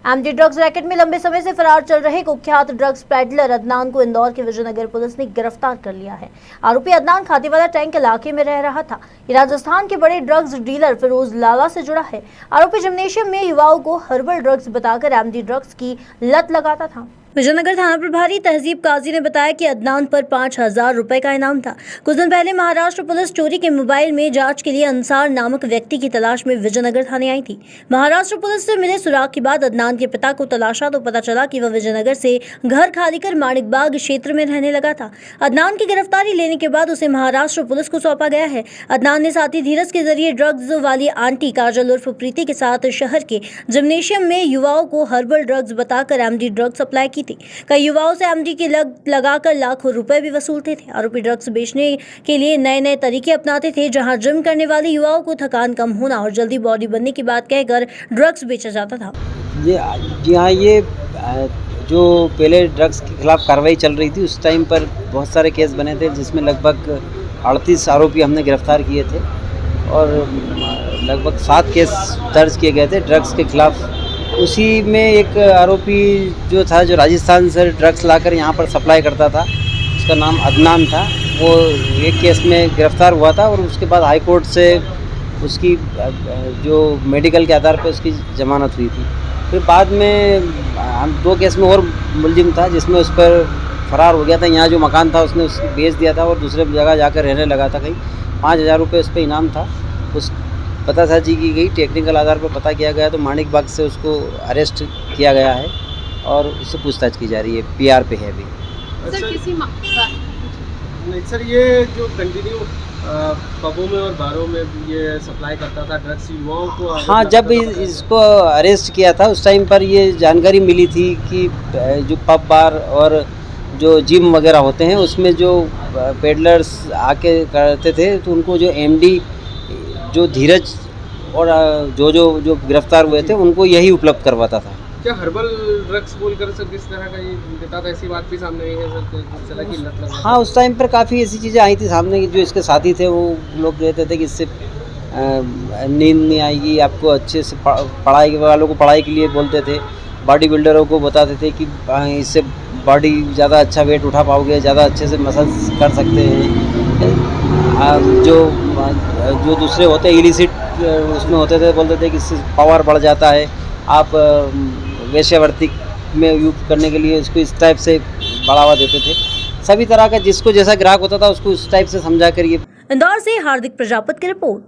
MD drugs racket में लंबे समय से फरार चल रहे कुख्यात ड्रग्स पेडलर अदनान को इंदौर के विजयनगर पुलिस ने गिरफ्तार कर लिया है। आरोपी अदनान खातीवाला टैंक इलाके में रह रहा था। ये राजस्थान के बड़े ड्रग्स डीलर फिरोज लाला से जुड़ा है। आरोपी जिम्नेशियम में युवाओं को हर्बल ड्रग्स बताकर एमडी ड्रग्स की लत लगाता था। विजयनगर थाना प्रभारी तहजीब काजी ने बताया कि अदनान पर 5,000 रुपए का इनाम था। कुछ दिन पहले महाराष्ट्र पुलिस चोरी के मोबाइल में जांच के लिए अंसार नामक व्यक्ति की तलाश में विजयनगर थाने आई थी। महाराष्ट्र पुलिस से मिले सुराग के बाद अदनान के पिता को तलाशा तो पता चला कि वह विजयनगर से घर खाली कर माणिकबाग क्षेत्र में रहने लगा था। अदनान की गिरफ्तारी लेने के बाद उसे महाराष्ट्र पुलिस को सौंपा गया है। अदनान ने साथी धीरज के जरिए ड्रग्स वाली आंटी काजल उर्फ प्रीति के साथ शहर के जिम्नेशियम में युवाओं को हर्बल ड्रग्स बताकर एमडी ड्रग्स सप्लाई की थी। कई युवाओं से एमडी की लत लगाकर लाखों रुपए भी वसूलते थे। आरोपी ड्रग्स बेचने के लिए नए नए तरीके अपनाते थे, जहां जिम करने वाले युवाओं को थकान कम होना और जल्दी बॉडी बनने की बात कहकर ड्रग्स बेचा जाता था। जी हाँ, ये जो पहले ड्रग्स के खिलाफ कार्रवाई चल रही थी उस टाइम पर बहुत सारे केस बने थे, जिसमें लगभग 38 आरोपी हमने गिरफ्तार किए थे और लगभग 7 केस दर्ज किए गए थे ड्रग्स के खिलाफ। उसी में एक आरोपी जो था, जो राजस्थान से ड्रग्स लाकर यहाँ पर सप्लाई करता था, उसका नाम अदनान था। वो एक केस में गिरफ्तार हुआ था और उसके बाद हाई कोर्ट से उसकी जो मेडिकल के आधार पर उसकी जमानत हुई थी। फिर बाद में हम 2 केस में और मुलजिम था, जिसमें उस पर फरार हो गया था। यहाँ जो मकान था उसने उसको बेच दिया था और दूसरे जगह जाकर रहने लगा था। कहीं 5,000 रुपये उस पर इनाम था। उस पतासाजी की गई, टेक्निकल आधार पर पता किया गया तो माणिकबाग से उसको अरेस्ट किया गया है और उससे पूछताछ की जा रही है। पीआर पे है अभी। सर, ये जो कंटिन्यू पबों में और बारों में ये सप्लाई करता था ड्रग्स युवाओं को। हाँ, जब इसको अरेस्ट किया था उस टाइम पर ये जानकारी मिली थी कि जो पब बार और जो जिम वगैरह होते हैं उसमें जो पेडलर्स आके करते थे, तो उनको जो एमडी जो धीरज और जो गिरफ्तार हुए थे उनको यही उपलब्ध करवाता था। क्या हर्बल ड्रग्स बोलकर सर किस तरह का ये देता था? ऐसी बात भी सामने आई है सर, किस तरह की लत लगा? हाँ, उस टाइम पर काफ़ी ऐसी चीज़ें आई थी सामने कि जो इसके साथी थे वो लोग कहते थे कि इससे नींद नहीं आएगी, आपको अच्छे से पढ़ाई वालों को पढ़ाई के लिए बोलते थे। बॉडी बिल्डरों को बताते थे कि इससे बॉडी ज़्यादा अच्छा वेट उठा पाओगे, ज़्यादा अच्छे से मसल्स कर सकते हैं। जो दूसरे होते हैं इलिसिट उसमें होते थे, बोलते थे कि इससे पावर बढ़ जाता है, आप वेश्यावृत्ति में यूज करने के लिए इसको इस टाइप से बढ़ावा देते थे। सभी तरह का जिसको जैसा ग्राहक होता था उसको उस टाइप से समझा कर। ये इंदौर से हार्दिक प्रजापति की रिपोर्ट।